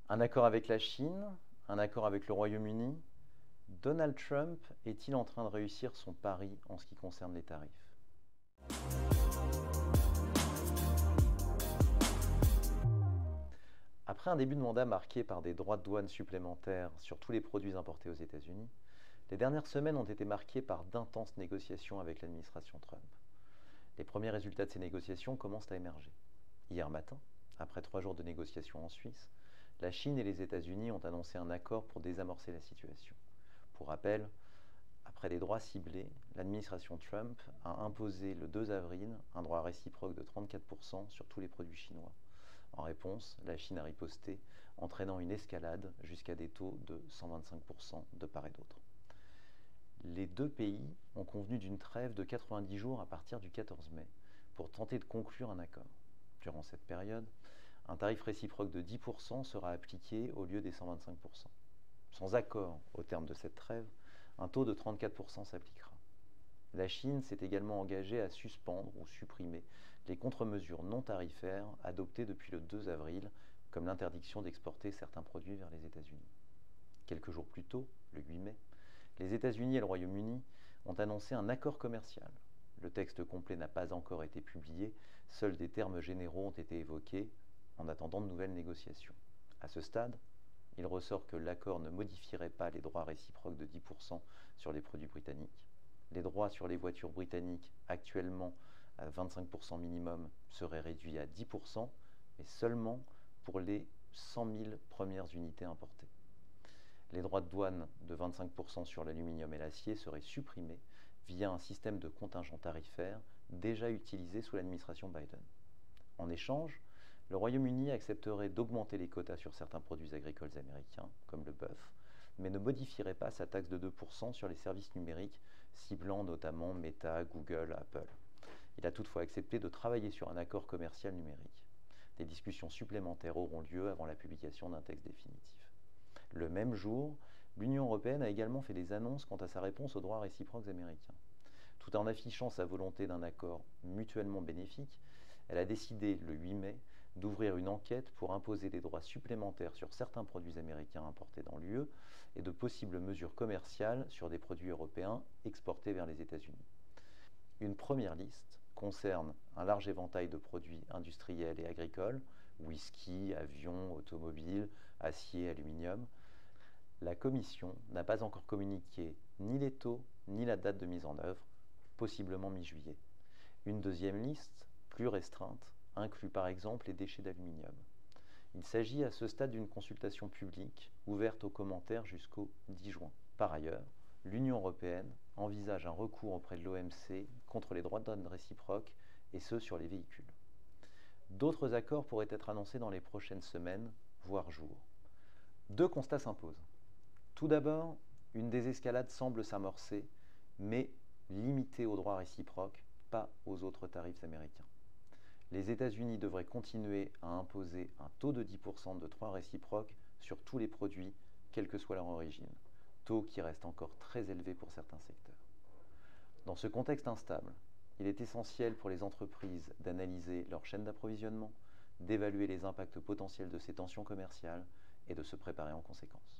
Un accord avec la Chine, un accord avec le Royaume-Uni. Donald Trump est-il en train de réussir son pari en ce qui concerne les tarifs? Après un début de mandat marqué par des droits de douane supplémentaires sur tous les produits importés aux États-Unis, les dernières semaines ont été marquées par d'intenses négociations avec l'administration Trump. Les premiers résultats de ces négociations commencent à émerger. Hier matin, après 3 jours de négociations en Suisse, la Chine et les États-Unis ont annoncé un accord pour désamorcer la situation. Pour rappel, après des droits ciblés, l'administration Trump a imposé le 2 avril un droit réciproque de 34% sur tous les produits chinois. En réponse, la Chine a riposté, entraînant une escalade jusqu'à des taux de 125% de part et d'autre. Les deux pays ont convenu d'une trêve de 90 jours à partir du 14 mai pour tenter de conclure un accord. Durant cette période, un tarif réciproque de 10% sera appliqué au lieu des 125%. Sans accord au terme de cette trêve, un taux de 34% s'appliquera. La Chine s'est également engagée à suspendre ou supprimer les contre-mesures non tarifaires adoptées depuis le 2 avril, comme l'interdiction d'exporter certains produits vers les États-Unis. Quelques jours plus tôt, le 8 mai, les États-Unis et le Royaume-Uni ont annoncé un accord commercial. Le texte complet n'a pas encore été publié, seuls des termes généraux ont été évoqués en attendant de nouvelles négociations. À ce stade, il ressort que l'accord ne modifierait pas les droits réciproques de 10% sur les produits britanniques. Les droits sur les voitures britanniques, actuellement à 25% minimum, seraient réduits à 10%, mais seulement pour les 100 000 premières unités importées. Les droits de douane de 25% sur l'aluminium et l'acier seraient supprimés via un système de contingent tarifaire déjà utilisé sous l'administration Biden. En échange, le Royaume-Uni accepterait d'augmenter les quotas sur certains produits agricoles américains, comme le bœuf, mais ne modifierait pas sa taxe de 2% sur les services numériques, ciblant notamment Meta, Google, Apple. Il a toutefois accepté de travailler sur un accord commercial numérique. Des discussions supplémentaires auront lieu avant la publication d'un texte définitif. Le même jour, l'Union européenne a également fait des annonces quant à sa réponse aux droits réciproques américains. Tout en affichant sa volonté d'un accord mutuellement bénéfique, elle a décidé le 8 mai d'ouvrir une enquête pour imposer des droits supplémentaires sur certains produits américains importés dans l'UE et de possibles mesures commerciales sur des produits européens exportés vers les États-Unis. Une première liste concerne un large éventail de produits industriels et agricoles, whisky, avions, automobiles, acier, aluminium. La Commission n'a pas encore communiqué ni les taux ni la date de mise en œuvre, possiblement mi-juillet. Une deuxième liste, plus restreinte, inclut par exemple les déchets d'aluminium. Il s'agit à ce stade d'une consultation publique ouverte aux commentaires jusqu'au 10 juin. Par ailleurs, l'Union européenne envisage un recours auprès de l'OMC contre les droits de douane réciproques, et ce sur les véhicules. D'autres accords pourraient être annoncés dans les prochaines semaines, voire jours. Deux constats s'imposent. Tout d'abord, une désescalade semble s'amorcer, mais limitée aux droits réciproques, pas aux autres tarifs américains. Les États-Unis devraient continuer à imposer un taux de 10% de droits réciproques sur tous les produits, quelle que soit leur origine, taux qui reste encore très élevé pour certains secteurs. Dans ce contexte instable, il est essentiel pour les entreprises d'analyser leur chaîne d'approvisionnement, d'évaluer les impacts potentiels de ces tensions commerciales et de se préparer en conséquence.